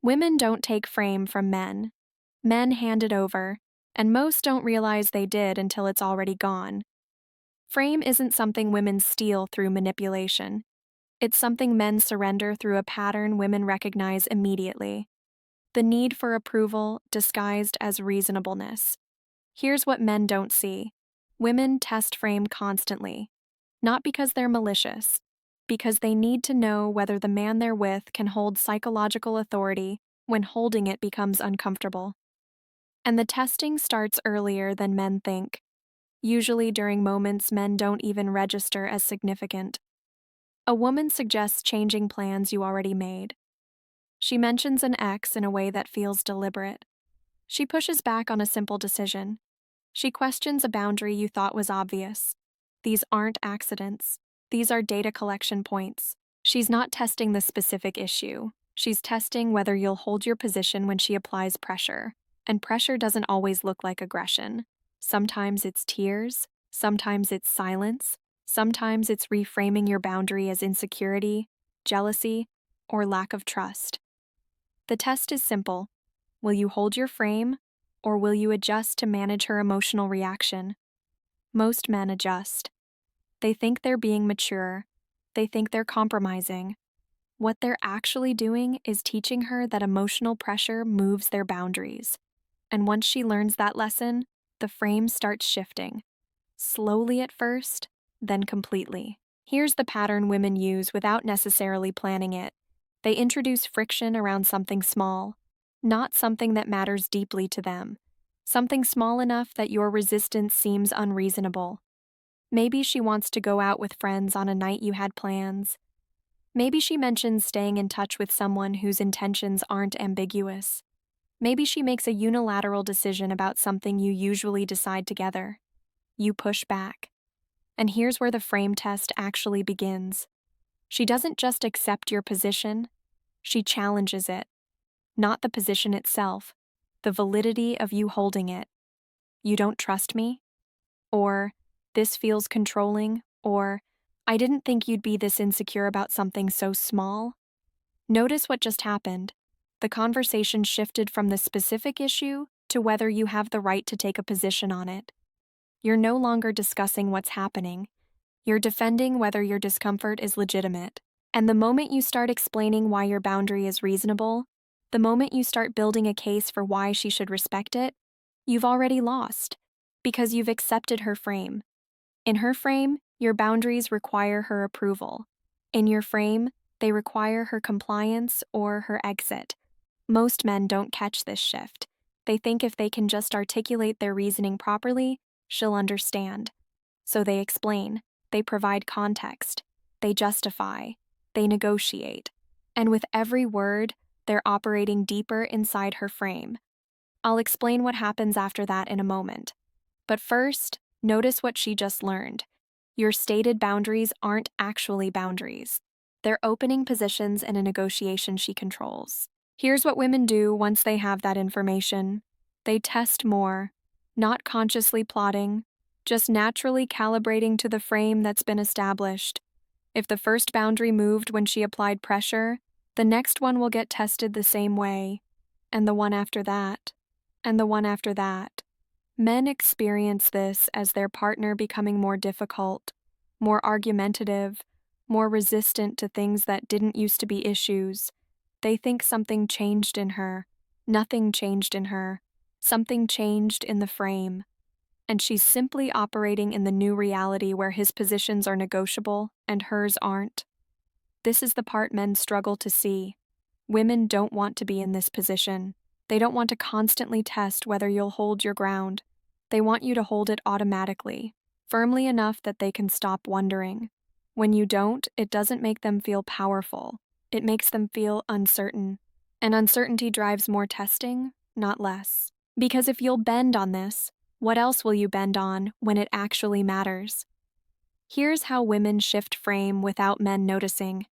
Women don't take frame from men. Men hand it over, and most don't realize they did until it's already gone. Frame isn't something women steal through manipulation. It's something men surrender through a pattern women recognize immediately: the need for approval disguised as reasonableness. Here's what men don't see: women test frame constantly, not because they're malicious, because they need to know whether the man they're with can hold psychological authority when holding it becomes uncomfortable. And the testing starts earlier than men think, usually during moments men don't even register as significant. A woman suggests changing plans you already made. She mentions an ex in a way that feels deliberate. She pushes back on a simple decision. She questions a boundary you thought was obvious. These aren't accidents. These are data collection points. She's not testing the specific issue. She's testing whether you'll hold your position when she applies pressure. And pressure doesn't always look like aggression. Sometimes it's tears. Sometimes it's silence. Sometimes it's reframing your boundary as insecurity, jealousy, or lack of trust. The test is simple. Will you hold your frame, or will you adjust to manage her emotional reaction? Most men adjust. They think they're being mature. They think they're compromising. What they're actually doing is teaching her that emotional pressure moves their boundaries. And once she learns that lesson, the frame starts shifting. Slowly at first, then completely. Here's the pattern women use without necessarily planning it. They introduce friction around something small, not something that matters deeply to them. Something small enough that your resistance seems unreasonable. Maybe she wants to go out with friends on a night you had plans. Maybe she mentions staying in touch with someone whose intentions aren't ambiguous. Maybe she makes a unilateral decision about something you usually decide together. You push back. And here's where the frame test actually begins. She doesn't just accept your position, she challenges it. Not the position itself, the validity of you holding it. You don't trust me? Or, this feels controlling? Or, I didn't think you'd be this insecure about something so small? Notice what just happened. The conversation shifted from the specific issue to whether you have the right to take a position on it. You're no longer discussing what's happening. You're defending whether your discomfort is legitimate. And the moment you start explaining why your boundary is reasonable, the moment you start building a case for why she should respect it, you've already lost, because you've accepted her frame. In her frame, your boundaries require her approval. In your frame, they require her compliance or her exit. Most men don't catch this shift. They think if they can just articulate their reasoning properly, she'll understand. So they explain, they provide context, they justify, they negotiate. And with every word, they're operating deeper inside her frame. I'll explain what happens after that in a moment. But first, notice what she just learned. Your stated boundaries aren't actually boundaries. They're opening positions in a negotiation she controls. Here's what women do once they have that information. They test more, not consciously plotting, just naturally calibrating to the frame that's been established. If the first boundary moved when she applied pressure, the next one will get tested the same way, and the one after that, and the one after that. Men experience this as their partner becoming more difficult, more argumentative, more resistant to things that didn't used to be issues. They think something changed in her. Nothing changed in her. Something changed in the frame. And she's simply operating in the new reality where his positions are negotiable and hers aren't. This is the part men struggle to see. Women don't want to be in this position. They don't want to constantly test whether you'll hold your ground. They want you to hold it automatically, firmly enough that they can stop wondering. When you don't, it doesn't make them feel powerful. It makes them feel uncertain. And uncertainty drives more testing, not less. Because if you'll bend on this, what else will you bend on when it actually matters? Here's how women shift frame without men noticing.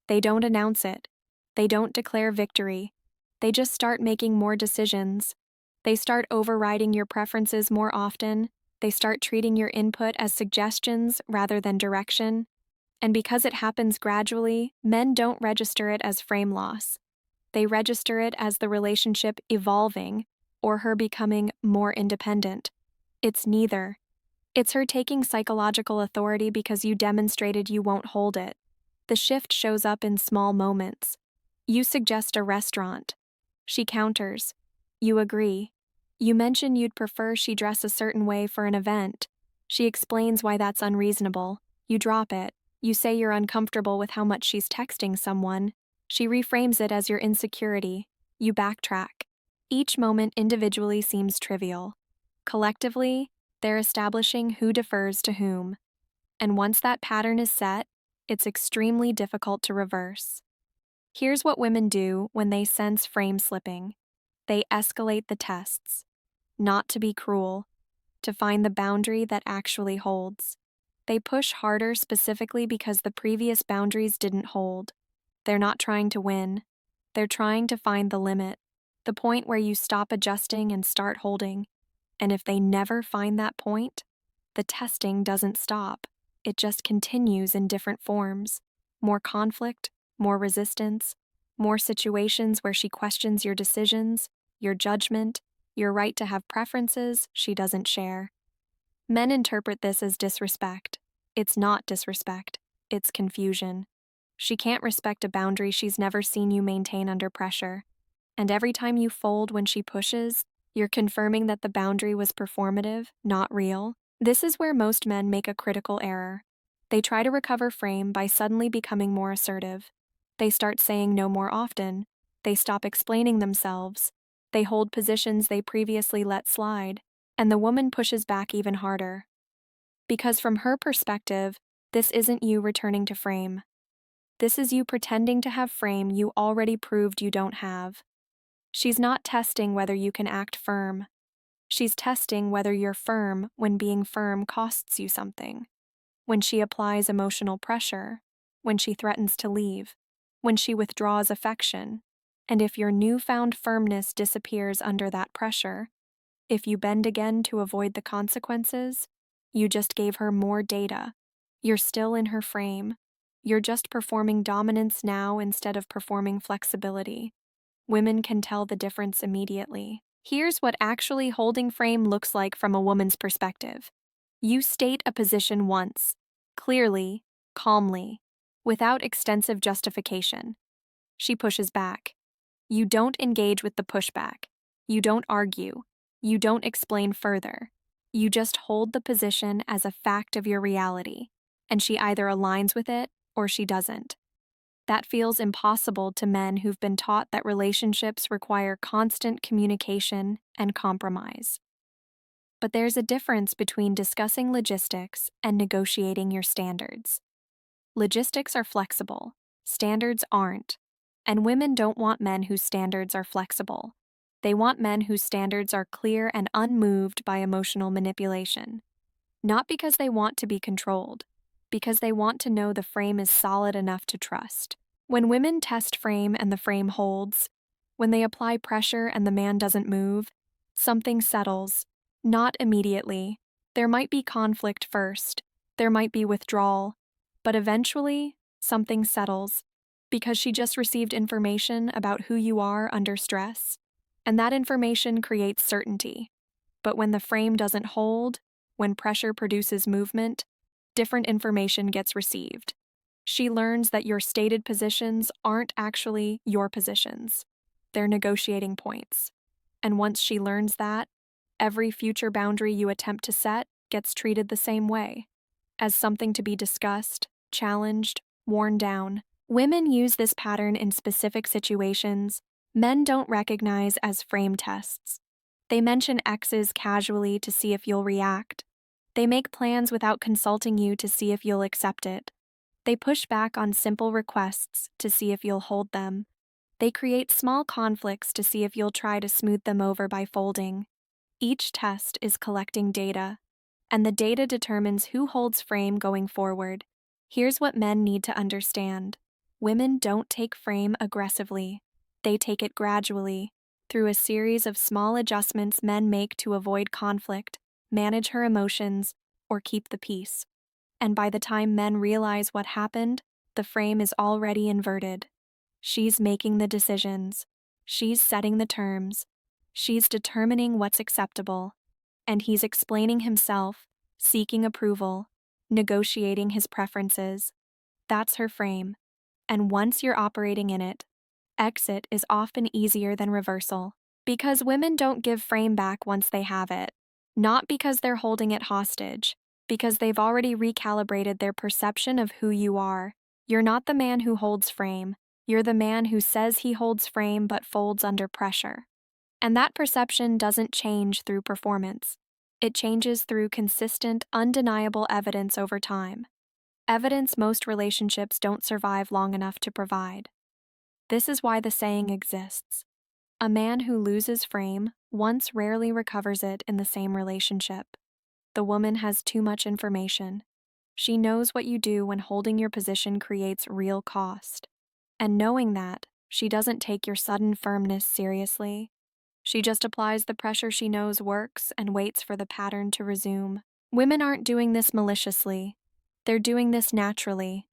They don't announce it. They don't declare victory. They just start making more decisions. They start overriding your preferences more often. They start treating your input as suggestions rather than direction. And because it happens gradually, men don't register it as frame loss. They register it as the relationship evolving or her becoming more independent. It's neither. It's her taking psychological authority because you demonstrated you won't hold it. The shift shows up in small moments. You suggest a restaurant. She counters. You agree. You mention you'd prefer she dress a certain way for an event. She explains why that's unreasonable. You drop it. You say you're uncomfortable with how much she's texting someone. She reframes it as your insecurity. You backtrack. Each moment individually seems trivial. Collectively, they're establishing who defers to whom. And once that pattern is set, it's extremely difficult to reverse. Here's what women do when they sense frame slipping. They escalate the tests. Not to be cruel, to find the boundary that actually holds. They push harder specifically because the previous boundaries didn't hold. They're not trying to win. They're trying to find the limit, the point where you stop adjusting and start holding. And if they never find that point, the testing doesn't stop. It just continues in different forms. More conflict, more resistance, more situations where she questions your decisions, your judgment, your right to have preferences she doesn't share. Men interpret this as disrespect. It's not disrespect, it's confusion. She can't respect a boundary she's never seen you maintain under pressure. And every time you fold when she pushes, you're confirming that the boundary was performative, not real. This is where most men make a critical error. They try to recover frame by suddenly becoming more assertive. They start saying no more often. They stop explaining themselves. They hold positions they previously let slide. And the woman pushes back even harder. Because from her perspective, this isn't you returning to frame. This is you pretending to have frame you already proved you don't have. She's not testing whether you can act firm. She's testing whether you're firm when being firm costs you something. When she applies emotional pressure, when she threatens to leave, when she withdraws affection, and if your newfound firmness disappears under that pressure, if you bend again to avoid the consequences, you just gave her more data. You're still in her frame. You're just performing dominance now instead of performing flexibility. Women can tell the difference immediately. Here's what actually holding frame looks like from a woman's perspective. You state a position once, clearly, calmly, without extensive justification. She pushes back. You don't engage with the pushback. You don't argue. You don't explain further. You just hold the position as a fact of your reality, and she either aligns with it or she doesn't. That feels impossible to men who've been taught that relationships require constant communication and compromise. But there's a difference between discussing logistics and negotiating your standards. Logistics are flexible, standards aren't, and women don't want men whose standards are flexible. They want men whose standards are clear and unmoved by emotional manipulation. Not because they want to be controlled, because they want to know the frame is solid enough to trust. When women test frame and the frame holds, when they apply pressure and the man doesn't move, something settles. Not immediately. There might be conflict first. There might be withdrawal. But eventually, something settles. Because she just received information about who you are under stress. And that information creates certainty. But when the frame doesn't hold, when pressure produces movement, different information gets received. She learns that your stated positions aren't actually your positions. They're negotiating points. And once she learns that, every future boundary you attempt to set gets treated the same way, as something to be discussed, challenged, worn down. Women use this pattern in specific situations men don't recognize as frame tests. They mention exes casually to see if you'll react. They make plans without consulting you to see if you'll accept it. They push back on simple requests to see if you'll hold them. They create small conflicts to see if you'll try to smooth them over by folding. Each test is collecting data, and the data determines who holds frame going forward. Here's what men need to understand. Women don't take frame aggressively. They take it gradually, through a series of small adjustments men make to avoid conflict, manage her emotions, or keep the peace. And by the time men realize what happened, the frame is already inverted. She's making the decisions. She's setting the terms. She's determining what's acceptable. And he's explaining himself, seeking approval, negotiating his preferences. That's her frame. And once you're operating in it, exit is often easier than reversal. Because women don't give frame back once they have it. Not because they're holding it hostage, because they've already recalibrated their perception of who you are. You're not the man who holds frame. You're the man who says he holds frame but folds under pressure. And that perception doesn't change through performance. It changes through consistent, undeniable evidence over time. Evidence most relationships don't survive long enough to provide. This is why the saying exists. A man who loses frame once rarely recovers it in the same relationship. The woman has too much information. She knows what you do when holding your position creates real cost. And knowing that, she doesn't take your sudden firmness seriously. She just applies the pressure she knows works and waits for the pattern to resume. Women aren't doing this maliciously. They're doing this naturally.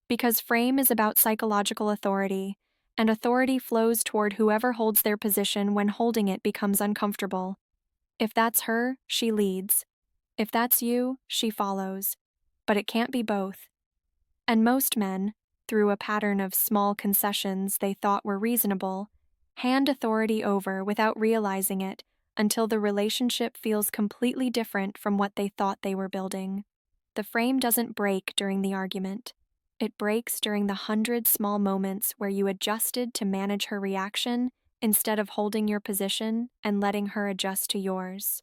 Because frame is about psychological authority, and authority flows toward whoever holds their position when holding it becomes uncomfortable. If that's her, she leads. If that's you, she follows. But it can't be both. And most men, through a pattern of small concessions they thought were reasonable, hand authority over without realizing it until the relationship feels completely different from what they thought they were building. The frame doesn't break during the argument. It breaks during the 100 small moments where you adjusted to manage her reaction instead of holding your position and letting her adjust to yours.